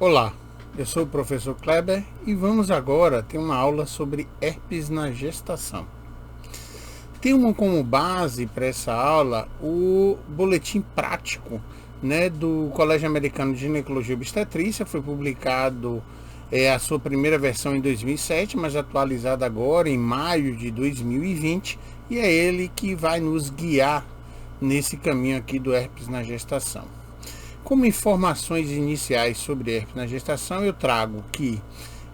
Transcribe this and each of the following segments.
Olá, eu sou o professor Kleber e vamos agora ter uma aula sobre herpes na gestação. Tenho como base para essa aula o boletim prático, do Colégio Americano de Ginecologia e Obstetrícia. Foi publicado a sua primeira versão em 2007, mas atualizada agora em maio de 2020, e é ele que vai nos guiar nesse caminho aqui do herpes na gestação. Como informações iniciais sobre herpes na gestação, eu trago que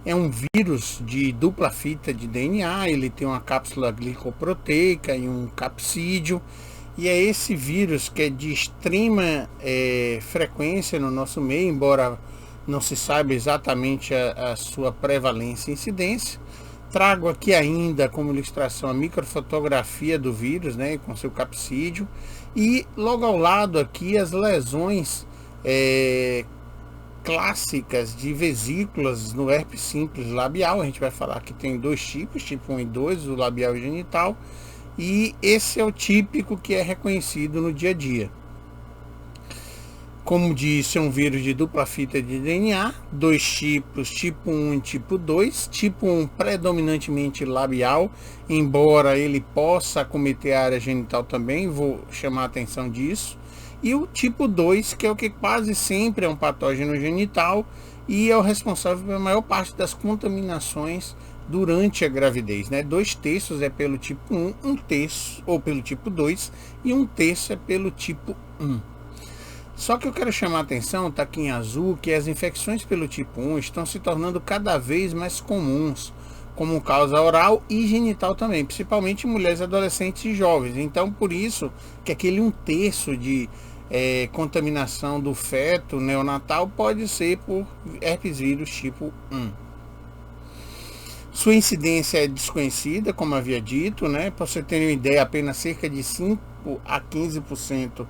é um vírus de dupla fita de DNA, ele tem uma cápsula glicoproteica e um capsídeo, e é esse vírus que é de extrema frequência no nosso meio, embora não se saiba exatamente a sua prevalência e incidência. Trago aqui ainda como ilustração a microfotografia do vírus, com seu capsídeo, e logo ao lado aqui as lesões clássicas de vesículas no herpes simples labial. A gente vai falar que tem dois tipos, tipo 1 e 2, o labial e genital, e esse é o típico que é reconhecido no dia a dia. Como disse, é um vírus de dupla fita de DNA, dois tipos, tipo 1 e tipo 2. Tipo 1 predominantemente labial, embora ele possa acometer a área genital também, vou chamar a atenção disso. E o tipo 2, que é o que quase sempre é um patógeno genital e é o responsável pela maior parte das contaminações durante a gravidez. 2/3 é pelo tipo 1, 1/3 ou pelo tipo 2 e 1/3 é pelo tipo 1. Só que eu quero chamar a atenção, está aqui em azul, que as infecções pelo tipo 1 estão se tornando cada vez mais comuns, como causa oral e genital também, principalmente em mulheres adolescentes e jovens. Então, por isso que aquele 1/3 de contaminação do feto neonatal pode ser por herpes vírus tipo 1. Sua incidência é desconhecida, como havia dito, para você ter uma ideia, apenas cerca de 5 a 15%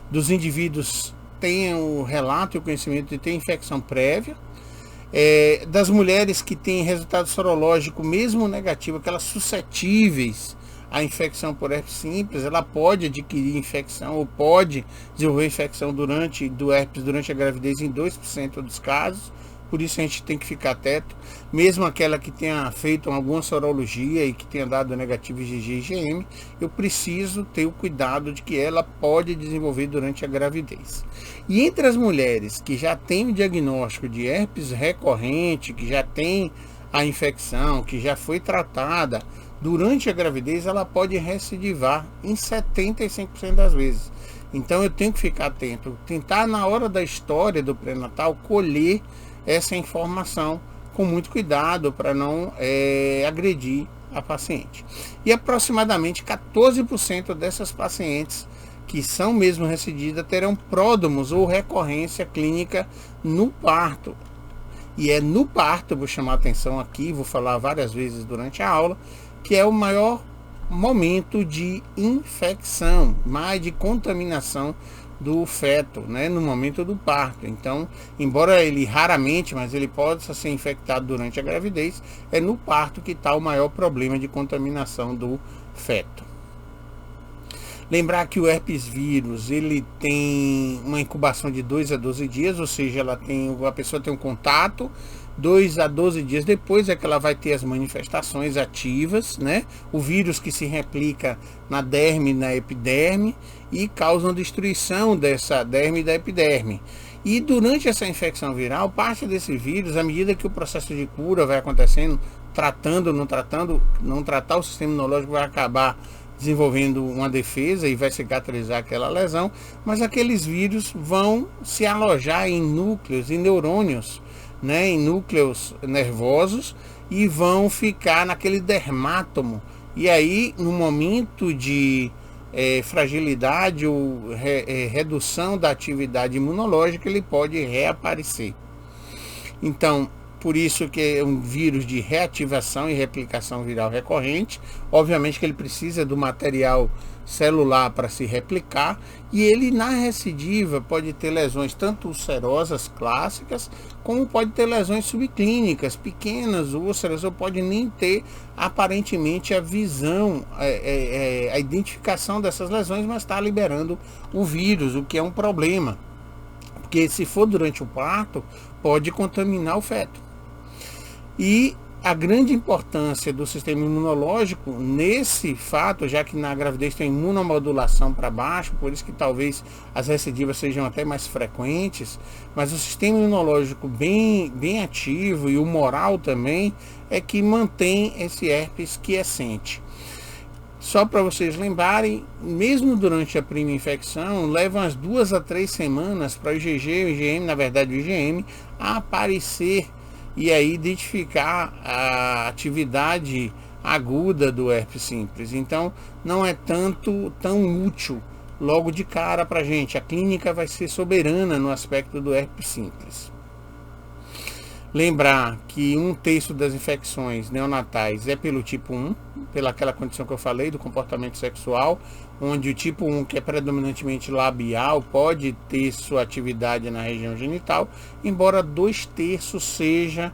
dos indivíduos têm o relato e o conhecimento de ter infecção prévia. Das mulheres que têm resultado sorológico mesmo negativo, aquelas suscetíveis à infecção por herpes simples, ela pode adquirir infecção ou pode desenvolver infecção do herpes durante a gravidez em 2% dos casos. Por isso a gente tem que ficar atento. Mesmo aquela que tenha feito alguma sorologia e que tenha dado negativo IgG e IgM, eu preciso ter o cuidado de que ela pode desenvolver durante a gravidez. E entre as mulheres que já têm o diagnóstico de herpes recorrente, que já tem a infecção, que já foi tratada durante a gravidez, ela pode recidivar em 75% das vezes. Então eu tenho que ficar atento, tentar na hora da história do pré-natal colher essa informação com muito cuidado para não agredir a paciente. E aproximadamente 14% dessas pacientes que são mesmo recididas terão pródromos ou recorrência clínica no parto. E é no parto, vou chamar a atenção aqui, vou falar várias vezes durante a aula, que é o maior momento de infecção, mais de contaminação do feto, no momento do parto. Então, embora ele raramente, mas ele possa ser infectado durante a gravidez, é no parto que está o maior problema de contaminação do feto. Lembrar que o herpes vírus, ele tem uma incubação de 2 a 12 dias, ou seja, a pessoa tem um contato, 2 a 12 dias depois é que ela vai ter as manifestações ativas, O vírus que se replica na derme e na epiderme e causa destruição dessa derme e da epiderme. E durante essa infecção viral, parte desse vírus, à medida que o processo de cura vai acontecendo, tratando, não tratar, o sistema imunológico vai acabar desenvolvendo uma defesa e vai cicatrizar aquela lesão, mas aqueles vírus vão se alojar em núcleos, em neurônios, em núcleos nervosos, e vão ficar naquele dermátomo. E aí, no momento de fragilidade ou redução da atividade imunológica, ele pode reaparecer. Então, por isso que é um vírus de reativação e replicação viral recorrente. Obviamente que ele precisa do material celular para se replicar, e ele na recidiva pode ter lesões tanto ulcerosas clássicas, como pode ter lesões subclínicas, pequenas úlceras, ou pode nem ter aparentemente a visão, a identificação dessas lesões, mas está liberando o vírus, o que é um problema. porque se for durante o parto, pode contaminar o feto. E a grande importância do sistema imunológico nesse fato, já que na gravidez tem imunomodulação para baixo, por isso que talvez as recidivas sejam até mais frequentes, mas o sistema imunológico bem ativo e o moral também é que mantém esse herpes quiescente. Só para vocês lembrarem, mesmo durante a primeira infecção, leva umas 2 a 3 semanas para o IgG, o IgM, na verdade o IgM, a aparecer e aí identificar a atividade aguda do herpes simples. Então não é tão útil logo de cara para a gente. A clínica vai ser soberana no aspecto do herpes simples. Lembrar que 1/3 das infecções neonatais é pelo tipo 1, pelaquela condição que eu falei do comportamento sexual, onde o tipo 1, que é predominantemente labial, pode ter sua atividade na região genital, embora 2/3 seja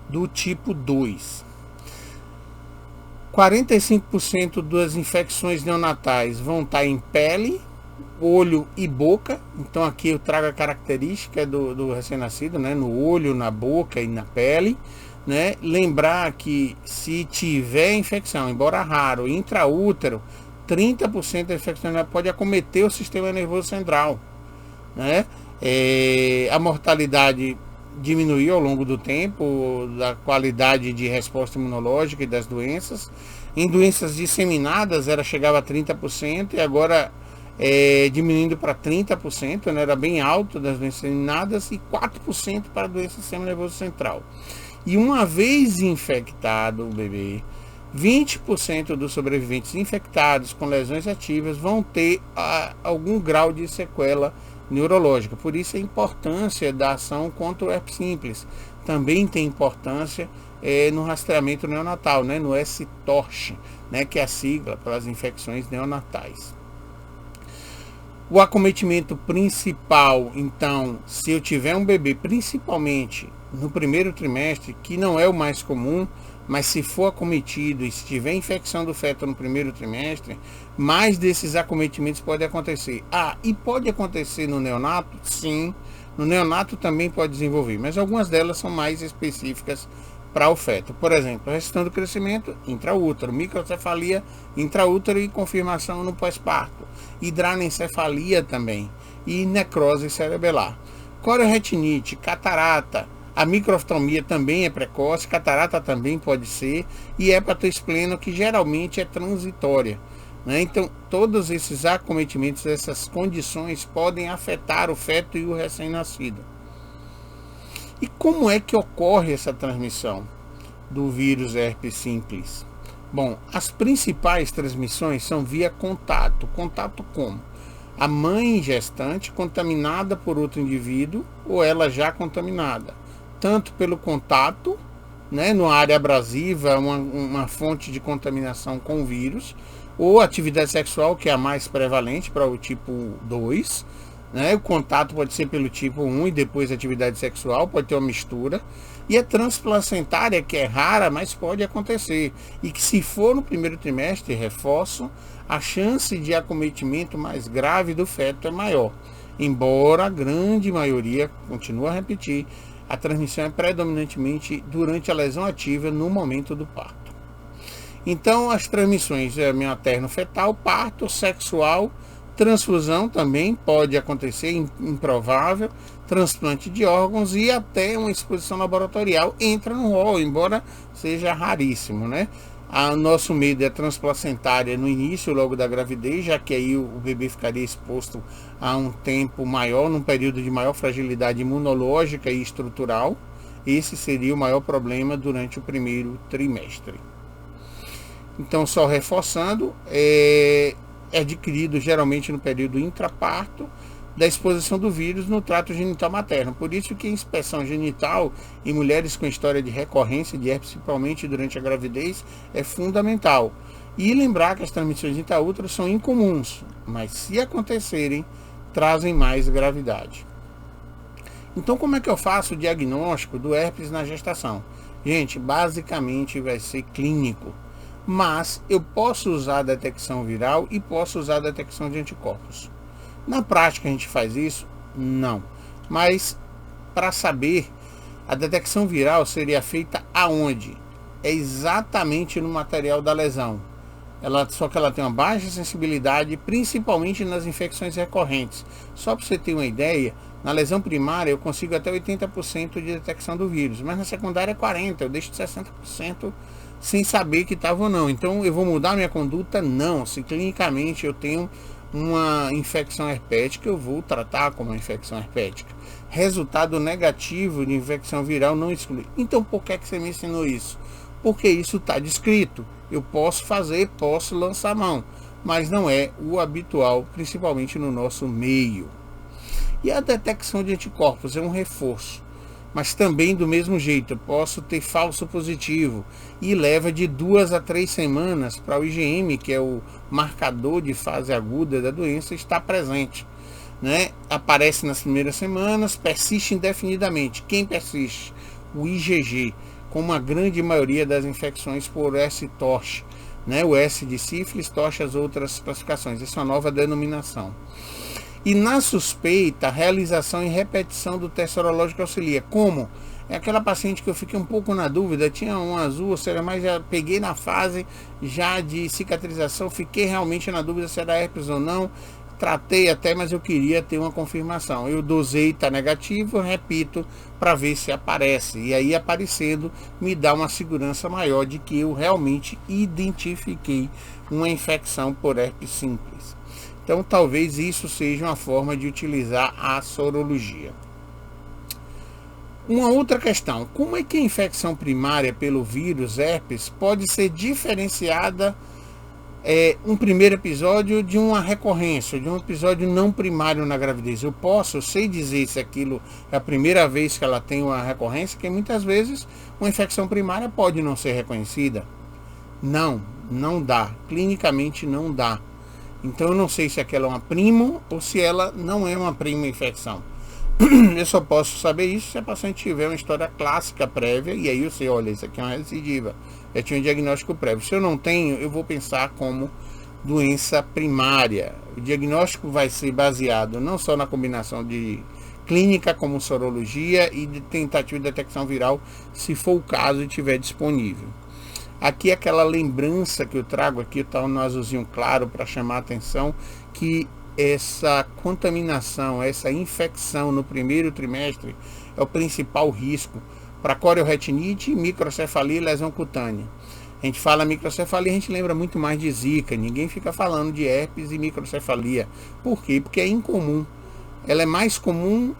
do tipo 2. 45% das infecções neonatais vão estar em pele, olho e boca. Então aqui eu trago a característica do recém-nascido, né? No olho, na boca e na pele, né? Lembrar que se tiver infecção, embora raro, intraútero, 30% da infecção pode acometer o sistema nervoso central, né? A mortalidade diminuiu ao longo do tempo, da qualidade de resposta imunológica e das doenças. Em doenças disseminadas chegava a 30% e agora diminuindo para 30%, né? Era bem alto das doenças disseminadas, e 4% para a doença do sistema nervoso central. E uma vez infectado o bebê, 20% dos sobreviventes infectados com lesões ativas vão ter algum grau de sequela neurológica. Por isso a importância da ação contra o herpes simples. Também tem importância no rastreamento neonatal, né? No S-TORCH, né? Que é a sigla para as infecções neonatais. O acometimento principal, então, se eu tiver um bebê, principalmente no primeiro trimestre, que não é o mais comum, mas se for acometido e se tiver infecção do feto no primeiro trimestre, mais desses acometimentos podem acontecer. E pode acontecer no neonato? Sim, no neonato também pode desenvolver, mas algumas delas são mais específicas para o feto. Por exemplo, restrição do crescimento intraútero, microcefalia intraútero e confirmação no pós-parto, hidranencefalia também e necrose cerebelar, corioretinite, catarata. A microftomia também é precoce, catarata também pode ser, e hepatoespleno, que geralmente é transitória, né? Então, todos esses acometimentos, essas condições podem afetar o feto e o recém-nascido. E como é que ocorre essa transmissão do vírus herpes simples? Bom, as principais transmissões são via contato. Contato como? A mãe gestante contaminada por outro indivíduo ou ela já contaminada. Tanto pelo contato, né, numa área abrasiva, uma fonte de contaminação com o vírus, ou atividade sexual, que é a mais prevalente para o tipo 2, né? O contato pode ser pelo tipo 1 e depois atividade sexual, pode ter uma mistura. E a transplacentária, que é rara, mas pode acontecer. E que se for no primeiro trimestre, reforço, a chance de acometimento mais grave do feto é maior. Embora a grande maioria, continuo a repetir, a transmissão é predominantemente durante a lesão ativa no momento do parto. Então, as transmissões é materno-fetal, parto, sexual, transfusão também pode acontecer, improvável, transplante de órgãos e até uma exposição laboratorial entra no rol, embora seja raríssimo, né? Nosso medo é transplacentária no início, logo da gravidez, já que aí o bebê ficaria exposto a um tempo maior, num período de maior fragilidade imunológica e estrutural. Esse seria o maior problema durante o primeiro trimestre. Então, só reforçando, é adquirido geralmente no período intraparto da exposição do vírus no trato genital materno. Por isso que a inspeção genital em mulheres com história de recorrência de herpes, principalmente durante a gravidez, é fundamental. E lembrar que as transmissões intraútero são incomuns, mas se acontecerem, trazem mais gravidade. Então, como é que eu faço o diagnóstico do herpes na gestação? Gente, basicamente vai ser clínico, mas eu posso usar a detecção viral e posso usar a detecção de anticorpos. Na prática a gente faz isso? Não. Mas para saber, a detecção viral seria feita aonde? É exatamente no material da lesão. Só que ela tem uma baixa sensibilidade, principalmente nas infecções recorrentes. Só para você ter uma ideia, na lesão primária eu consigo até 80% de detecção do vírus, mas na secundária é 40%, eu deixo de 60% sem saber que estava ou não. Então eu vou mudar minha conduta? Não. Se clinicamente eu tenho uma infecção herpética, eu vou tratar como uma infecção herpética. Resultado negativo de infecção viral não exclui. Então por que você me ensinou isso? Porque isso está descrito. Eu posso fazer, posso lançar mão, mas não é o habitual, principalmente no nosso meio. E a detecção de anticorpos é um reforço, mas também do mesmo jeito, eu posso ter falso positivo e leva de 2 a 3 semanas para o IgM, que é o marcador de fase aguda da doença, estar presente. Né? Aparece nas primeiras semanas, persiste indefinidamente. Quem persiste? O IgG, como a grande maioria das infecções por S-TORCH, né? O S de sífilis, TORCH as outras classificações. Essa é uma nova denominação. E na suspeita, realização e repetição do teste sorológico auxilia. Como? É aquela paciente que eu fiquei um pouco na dúvida, tinha um azul, ou seja, mas já peguei na fase já de cicatrização, fiquei realmente na dúvida se era herpes ou não, tratei até, mas eu queria ter uma confirmação. Eu dosei, está negativo, eu repito para ver se aparece. E aí aparecendo me dá uma segurança maior de que eu realmente identifiquei uma infecção por herpes simples. Então talvez isso seja uma forma de utilizar a sorologia. Uma outra questão, como é que a infecção primária pelo vírus herpes pode ser diferenciada um primeiro episódio de uma recorrência, de um episódio não primário na gravidez? Eu sei dizer se aquilo é a primeira vez que ela tem uma recorrência, porque muitas vezes uma infecção primária pode não ser reconhecida. Não dá, clinicamente não dá. Então eu não sei se aquela é uma primo ou se ela não é uma prima infecção. Eu só posso saber isso se a paciente tiver uma história clássica prévia, e aí eu sei, olha, isso aqui é uma recidiva, já tinha um diagnóstico prévio. Se eu não tenho, eu vou pensar como doença primária. O diagnóstico vai ser baseado não só na combinação de clínica como sorologia e de tentativa de detecção viral, se for o caso e estiver disponível. Aqui aquela lembrança que eu trago aqui, está no azulzinho claro para chamar a atenção, que essa contaminação, essa infecção no primeiro trimestre é o principal risco para corioretinite, microcefalia e lesão cutânea. A gente fala microcefalia, a gente lembra muito mais de zika, ninguém fica falando de herpes e microcefalia. Por quê? Porque é incomum. Ela é mais comum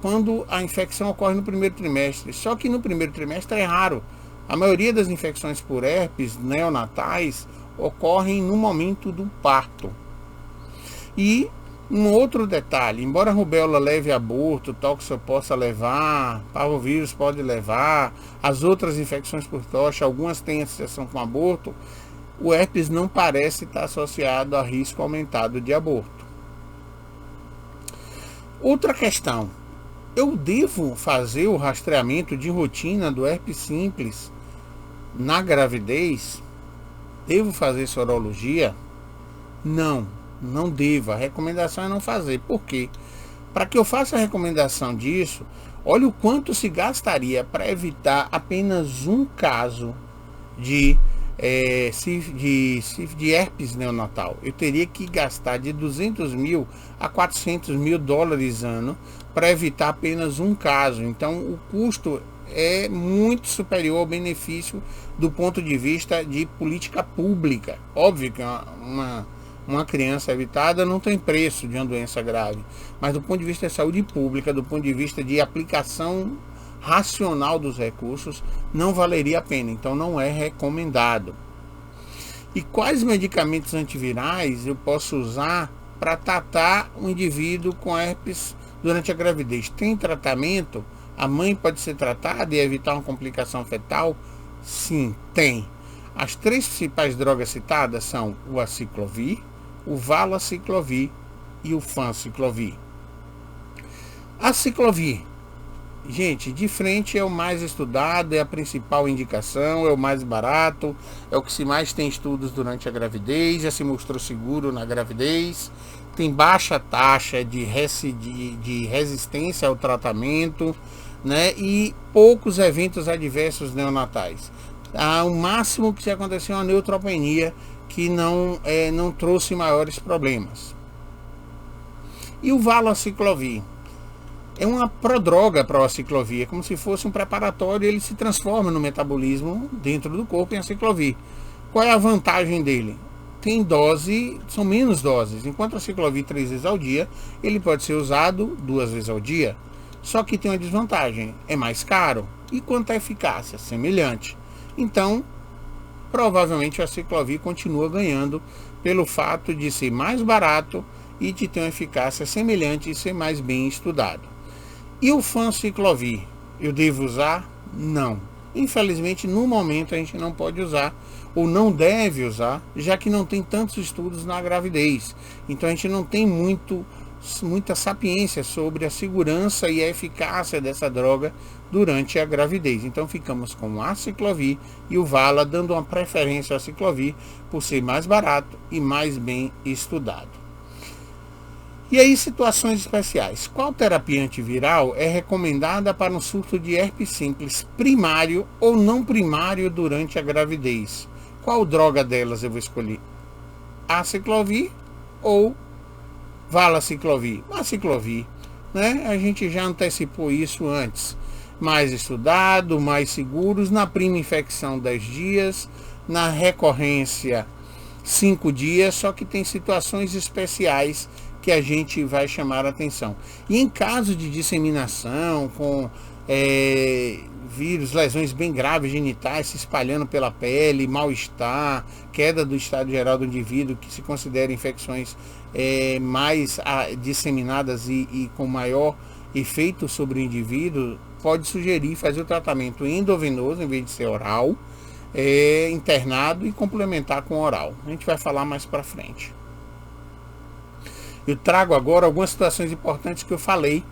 quando a infecção ocorre no primeiro trimestre, só que no primeiro trimestre é raro. A maioria das infecções por herpes neonatais ocorrem no momento do parto. E um outro detalhe, embora a rubéola leve a aborto, tóxico possa levar, parvovírus pode levar, as outras infecções por tocha, algumas têm associação com aborto, o herpes não parece estar associado a risco aumentado de aborto. Outra questão, eu devo fazer o rastreamento de rotina do herpes simples na gravidez? Devo fazer sorologia? Não devo. A recomendação é não fazer. Por quê? Para que eu faça a recomendação disso, olha o quanto se gastaria para evitar apenas um caso de herpes neonatal. Eu teria que gastar de 200 mil a 400 mil dólares ano para evitar apenas um caso. Então o custo é muito superior ao benefício do ponto de vista de política pública. Óbvio que uma criança evitada não tem preço de uma doença grave, mas do ponto de vista de saúde pública, do ponto de vista de aplicação racional dos recursos, não valeria a pena, então não é recomendado. E quais medicamentos antivirais eu posso usar para tratar um indivíduo com herpes durante a gravidez? Tem tratamento? A mãe pode ser tratada e evitar uma complicação fetal? Sim, tem. As 3 principais drogas citadas são o aciclovir, o valaciclovir e o fanciclovir. Aciclovir Gente, de frente é o mais estudado, é a principal indicação, é o mais barato, é o que se mais tem estudos durante a gravidez, já se mostrou seguro na gravidez, tem baixa taxa de resistência ao tratamento, né? E poucos eventos adversos neonatais. O máximo que se aconteceu é uma neutropenia que não trouxe maiores problemas. E o valaciclovir? É uma prodroga para a aciclovir, é como se fosse um preparatório, ele se transforma no metabolismo dentro do corpo em aciclovir. Qual é a vantagem dele? Tem dose, são menos doses, enquanto a aciclovir 3 vezes ao dia, ele pode ser usado 2 vezes ao dia. Só que tem uma desvantagem, é mais caro. E quanto à eficácia? Semelhante. Então, provavelmente o aciclovir continua ganhando pelo fato de ser mais barato e de ter uma eficácia semelhante e ser mais bem estudado. E o fanciclovir, eu devo usar? Não. Infelizmente, no momento a gente não pode usar, ou não deve usar, já que não tem tantos estudos na gravidez. Então a gente não tem muita sapiência sobre a segurança e a eficácia dessa droga durante a gravidez. Então ficamos com o aciclovir e o vala, dando uma preferência ao aciclovir por ser mais barato e mais bem estudado. E aí, situações especiais. Qual terapia antiviral é recomendada para um surto de herpes simples primário ou não primário durante a gravidez? Qual droga delas eu vou escolher? Aciclovir ou valaciclovir? Aciclovir, né? A gente já antecipou isso antes. Mais estudado, mais seguros. Na prima infecção 10 dias, na recorrência 5 dias, só que tem situações especiais que a gente vai chamar a atenção. E em caso de disseminação com vírus, lesões bem graves genitais se espalhando pela pele, mal-estar, queda do estado geral do indivíduo, que se considera infecções mais disseminadas e com maior efeito sobre o indivíduo, pode sugerir fazer o tratamento endovenoso em vez de ser oral, internado e complementar com oral. A gente vai falar mais para frente. Eu trago agora algumas situações importantes que eu falei,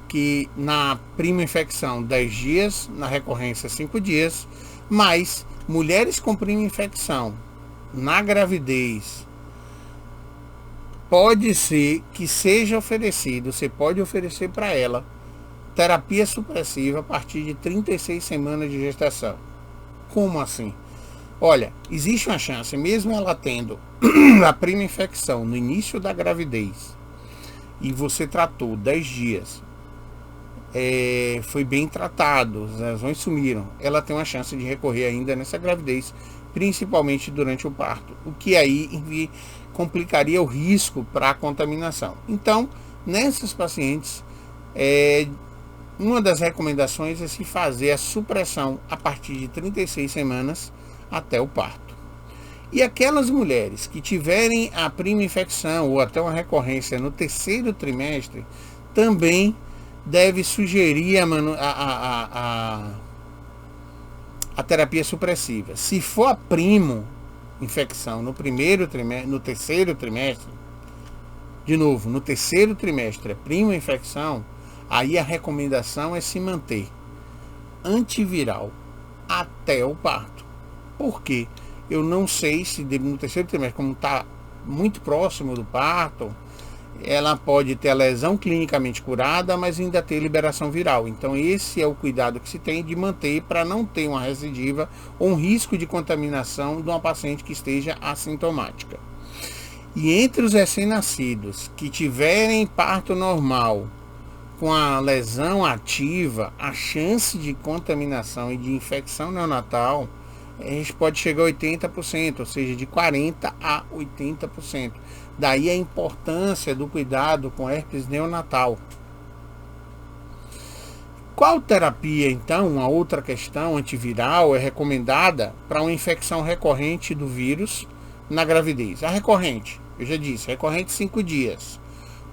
que na prima infecção 10 dias, na recorrência 5 dias, mas mulheres com prima infecção na gravidez, pode ser que seja oferecido, você pode oferecer para ela terapia supressiva a partir de 36 semanas de gestação. Como assim? Olha, existe uma chance, mesmo ela tendo a prima infecção no início da gravidez e você tratou 10 dias, foi bem tratado, as lesões sumiram, ela tem uma chance de recorrer ainda nessa gravidez, principalmente durante o parto, o que aí complicaria o risco para a contaminação. Então, nessas pacientes, uma das recomendações é se fazer a supressão a partir de 36 semanas até o parto. E aquelas mulheres que tiverem a prima infecção ou até uma recorrência no terceiro trimestre, também deve sugerir a terapia supressiva. Se for a primo infecção no primeiro trimestre, no terceiro trimestre, de novo, no terceiro trimestre é prima infecção, aí a recomendação é se manter antiviral até o parto. Por quê? Eu não sei se no terceiro trimestre, como está muito próximo do parto, ela pode ter a lesão clinicamente curada, mas ainda ter liberação viral. Então esse é o cuidado que se tem de manter para não ter uma recidiva ou um risco de contaminação de uma paciente que esteja assintomática. E entre os recém-nascidos que tiverem parto normal, com a lesão ativa, a chance de contaminação e de infecção neonatal, a gente pode chegar a 80%, ou seja, de 40% a 80%. Daí a importância do cuidado com herpes neonatal. Qual terapia, então, uma outra questão antiviral é recomendada para uma infecção recorrente do vírus na gravidez? A recorrente, eu já disse, recorrente 5 dias.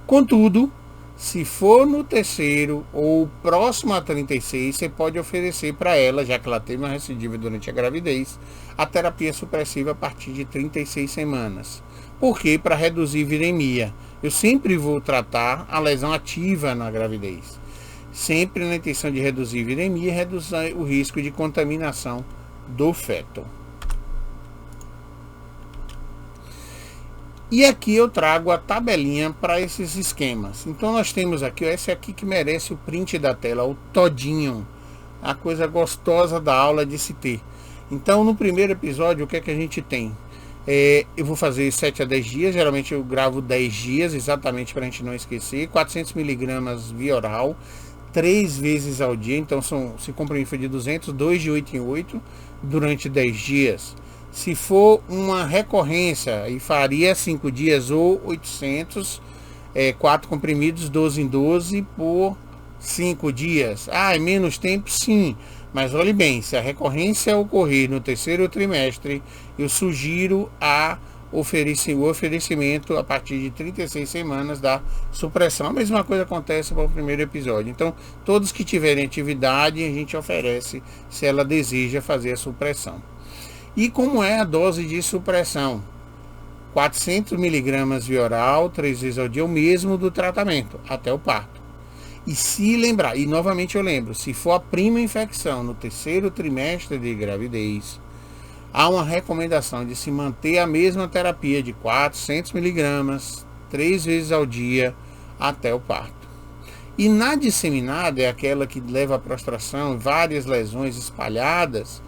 Contudo, se for no terceiro ou próximo a 36, você pode oferecer para ela, já que ela teve uma recidiva durante a gravidez, a terapia supressiva a partir de 36 semanas. Por quê? Para reduzir viremia. Eu sempre vou tratar a lesão ativa na gravidez. sempre na intenção de reduzir viremia e reduzir o risco de contaminação do feto. E aqui eu trago a tabelinha para esses esquemas. Então nós temos aqui, esse aqui que merece o print da tela, o todinho, a coisa gostosa da aula de se ter. Então no primeiro episódio, o que é que a gente tem? Eu vou fazer 7 a 10 dias, geralmente eu gravo 10 dias, exatamente para a gente não esquecer. 400 miligramas via oral, 3 vezes ao dia, então se comprimido for de 200, 2 de 8 em 8, durante 10 dias. Se for uma recorrência, e faria 5 dias ou 800, 4 comprimidos, 12 em 12 por 5 dias. É menos tempo? Sim. Mas olhe bem, se a recorrência ocorrer no terceiro trimestre, eu sugiro o oferecimento a partir de 36 semanas da supressão. A mesma coisa acontece para o primeiro episódio. Então, todos que tiverem atividade, a gente oferece se ela deseja fazer a supressão. E como é a dose de supressão? 400 miligramas via oral, 3 vezes ao dia, o mesmo do tratamento, até o parto. E se lembrar, e novamente eu lembro, se for a prima infecção no terceiro trimestre de gravidez, há uma recomendação de se manter a mesma terapia de 400 miligramas, 3 vezes ao dia, até o parto. E na disseminada, é aquela que leva à prostração, várias lesões espalhadas,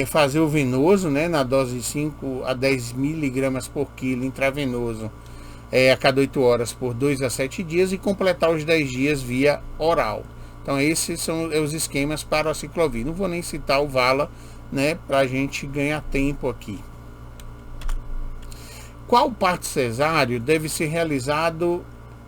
fazer o venoso, né, na dose de 5 a 10 miligramas por quilo intravenoso a cada 8 horas por 2 a 7 dias e completar os 10 dias via oral. Então esses são os esquemas para a ciclovir. Não vou nem citar o Vala, né, para a gente ganhar tempo aqui. Qual parto cesáreo deve ser realizado?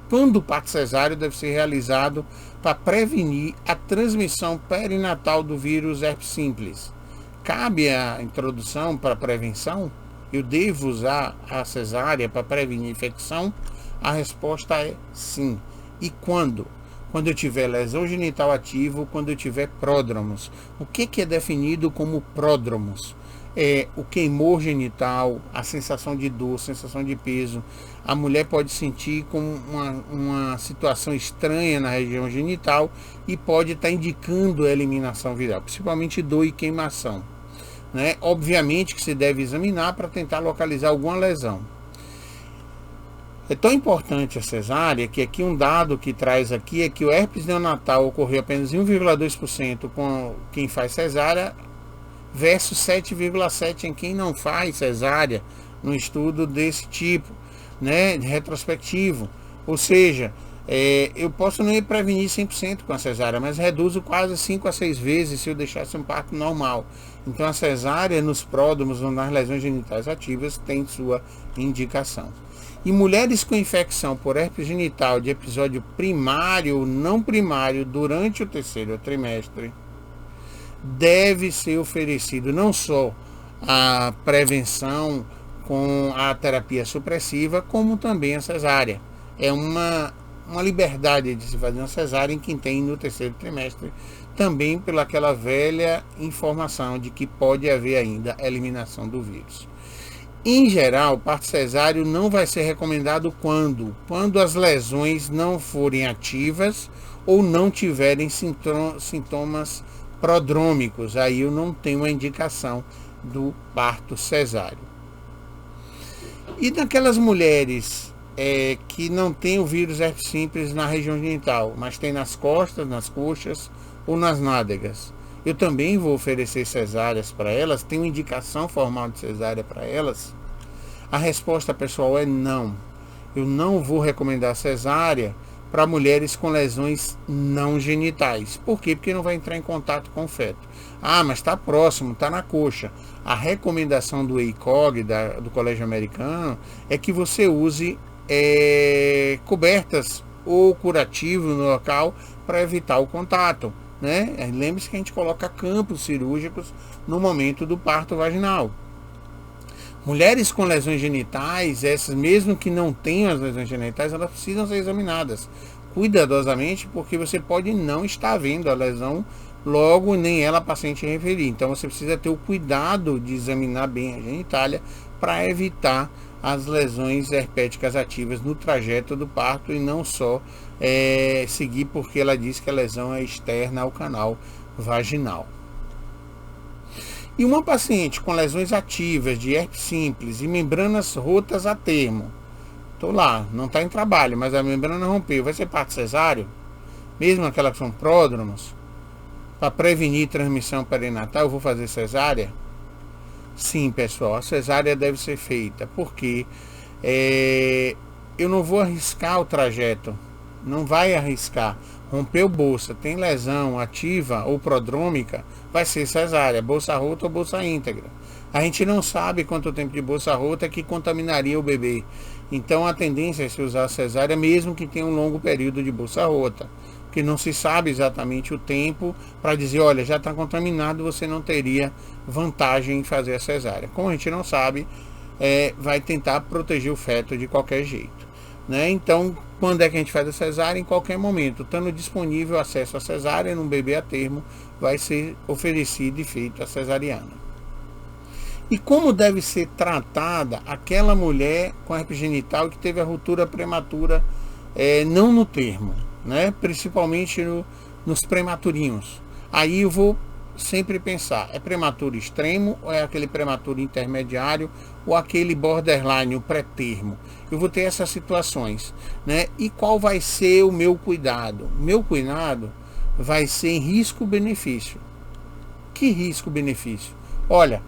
Quando o parto cesáreo deve ser realizado para prevenir a transmissão perinatal do vírus herpes simples? Cabe a introdução para prevenção? Eu devo usar a cesárea para prevenir infecção? A resposta é sim. E quando? Quando eu tiver lesão genital ativa, quando eu tiver pródromos. O que é definido como pródromos? O queimor genital, a sensação de dor, sensação de peso. A mulher pode sentir com uma situação estranha na região genital e pode estar indicando a eliminação viral, principalmente dor e queimação. Né? Obviamente que se deve examinar para tentar localizar alguma lesão. É tão importante a cesárea que aqui um dado que traz aqui é que o herpes neonatal ocorreu apenas em 1,2% com quem faz cesárea versus 7,7% em quem não faz cesárea, num estudo desse tipo, né, retrospectivo. Ou seja, eu posso não ir prevenir 100% com a cesárea, mas reduzo quase 5 a 6 vezes se eu deixasse um parto normal. Então a cesárea nos pródromos ou nas lesões genitais ativas tem sua indicação. E mulheres com infecção por herpes genital de episódio primário ou não primário durante o terceiro trimestre, deve ser oferecido não só a prevenção com a terapia supressiva, como também a cesárea. É uma liberdade de se fazer uma cesárea em quem tem no terceiro trimestre, também pelaquela velha informação de que pode haver ainda a eliminação do vírus. Em geral, o parto cesáreo não vai ser recomendado quando as lesões não forem ativas ou não tiverem sintomas prodrômicos. Aí eu não tenho uma indicação do parto cesáreo. E naquelas mulheres que não tem o vírus herpes simples na região genital, mas tem nas costas, nas coxas ou nas nádegas, eu também vou oferecer cesáreas para elas? Tem uma indicação formal de cesárea para elas? A resposta, pessoal, é não. Eu não vou recomendar cesárea para mulheres com lesões não genitais. Por quê? Porque não vai entrar em contato com o feto. Mas está próximo, está na coxa. A recomendação do EICOG, do Colégio Americano, é que você use cobertas ou curativo no local para evitar o contato. Né? Lembre-se que a gente coloca campos cirúrgicos no momento do parto vaginal. Mulheres com lesões genitais, essas mesmo que não tenham as lesões genitais, elas precisam ser examinadas cuidadosamente, porque você pode não estar vendo a lesão logo, nem ela a paciente referir. Então você precisa ter o cuidado de examinar bem a genitália para evitar as lesões herpéticas ativas no trajeto do parto e não só seguir, porque ela diz que a lesão é externa ao canal vaginal. E uma paciente com lesões ativas de herpes simples e membranas rotas a termo, tô lá, não está em trabalho, mas a membrana rompeu, vai ser parto cesáreo? Mesmo aquelas que são pródromos? Para prevenir transmissão perinatal, eu vou fazer cesárea? Sim, pessoal, a cesárea deve ser feita, porque eu não vou arriscar o trajeto, não vai arriscar. Rompeu bolsa, tem lesão ativa ou prodrômica, vai ser cesárea, bolsa rota ou bolsa íntegra. A gente não sabe quanto tempo de bolsa rota que contaminaria o bebê. Então a tendência é se usar cesárea, mesmo que tenha um longo período de bolsa rota, porque não se sabe exatamente o tempo para dizer, olha, já está contaminado, você não teria vantagem em fazer a cesárea. Como a gente não sabe, vai tentar proteger o feto de qualquer jeito, né? Então, quando é que a gente faz a cesárea? Em qualquer momento, estando disponível acesso à cesárea num bebê a termo, vai ser oferecido e feito a cesariana. E como deve ser tratada aquela mulher com herpes genital que teve a ruptura prematura, não no termo, né? Principalmente nos prematurinhos. Aí eu vou sempre pensar, é prematuro extremo ou é aquele prematuro intermediário ou aquele borderline, o pré-termo? Eu vou ter essas situações, né? E qual vai ser o meu cuidado? Meu cuidado vai ser em risco-benefício. Que risco-benefício? Olha,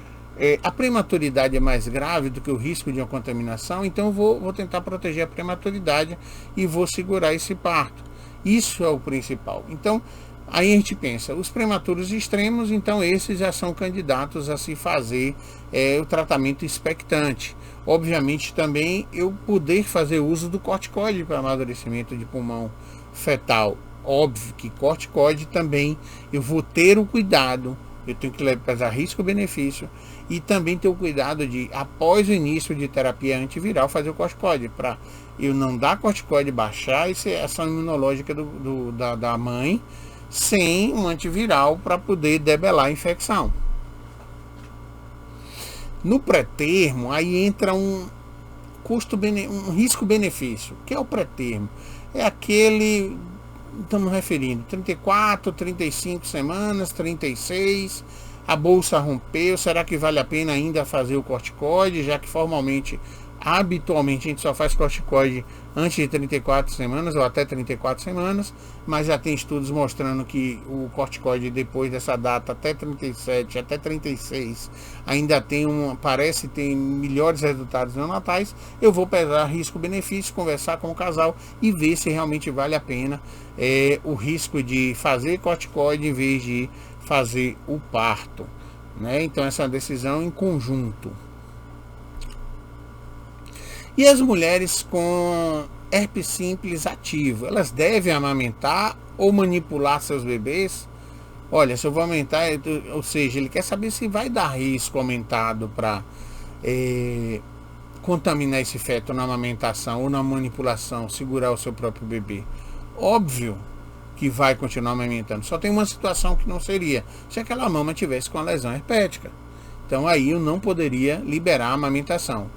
a prematuridade é mais grave do que o risco de uma contaminação, então eu vou tentar proteger a prematuridade e vou segurar esse parto. Isso é o principal. Então, aí a gente pensa, os prematuros extremos, então esses já são candidatos a se fazer o tratamento expectante. Obviamente também eu poder fazer uso do corticoide para amadurecimento de pulmão fetal. Óbvio que corticoide também eu vou ter o cuidado, eu tenho que pesar risco-benefício e também ter o cuidado de, após o início de terapia antiviral, fazer o corticoide, para eu não dar corticoide, baixar essa ação imunológica da mãe, sem um antiviral para poder debelar a infecção. No pré-termo, aí entra um risco-benefício. O que é o pré-termo? É aquele, estamos referindo, 34, 35 semanas, 36, a bolsa rompeu, será que vale a pena ainda fazer o corticoide, já que formalmente, habitualmente a gente só faz corticoide antes de 34 semanas ou até 34 semanas, mas já tem estudos mostrando que o corticoide depois dessa data, até 37, até 36, ainda parece ter melhores resultados neonatais. Eu vou pesar risco-benefício, conversar com o casal e ver se realmente vale a pena o risco de fazer corticoide em vez de fazer o parto, né? Então essa é uma decisão em conjunto. E as mulheres com herpes simples ativo, elas devem amamentar ou manipular seus bebês? Olha, se eu vou aumentar, ou seja, ele quer saber se vai dar risco aumentado para contaminar esse feto na amamentação ou na manipulação, segurar o seu próprio bebê. Óbvio que vai continuar amamentando. Só tem uma situação que não seria, se aquela mama tivesse com a lesão herpética. Então aí eu não poderia liberar a amamentação.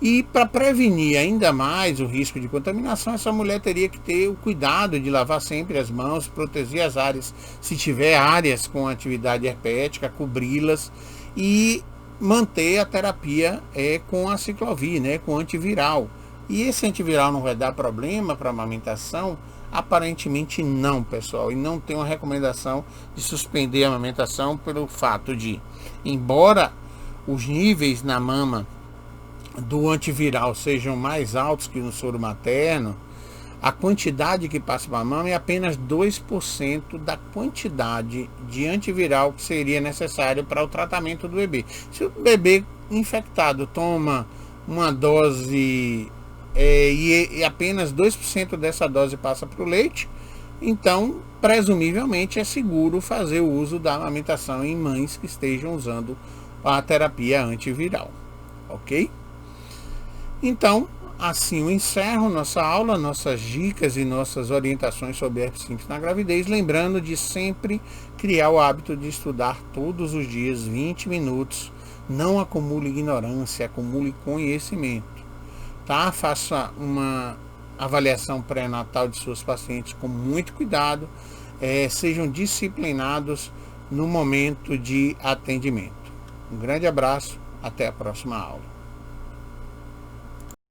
E para prevenir ainda mais o risco de contaminação, essa mulher teria que ter o cuidado de lavar sempre as mãos, proteger as áreas, se tiver áreas com atividade herpética, cobri-las e manter a terapia com a ciclovir, né, com antiviral. E esse antiviral não vai dar problema para a amamentação? Aparentemente não, pessoal, e não tem uma recomendação de suspender a amamentação pelo fato de, embora os níveis na mama do antiviral sejam mais altos que no soro materno, a quantidade que passa para a mama é apenas 2% da quantidade de antiviral que seria necessário para o tratamento do bebê. Se o bebê infectado toma uma dose e apenas 2% dessa dose passa para o leite, então presumivelmente é seguro fazer o uso da amamentação em mães que estejam usando a terapia antiviral, ok? Então, assim eu encerro nossa aula, nossas dicas e nossas orientações sobre herpes simples na gravidez, lembrando de sempre criar o hábito de estudar todos os dias 20 minutos, não acumule ignorância, acumule conhecimento, tá? Faça uma avaliação pré-natal de suas pacientes com muito cuidado, sejam disciplinados no momento de atendimento. Um grande abraço, até a próxima aula.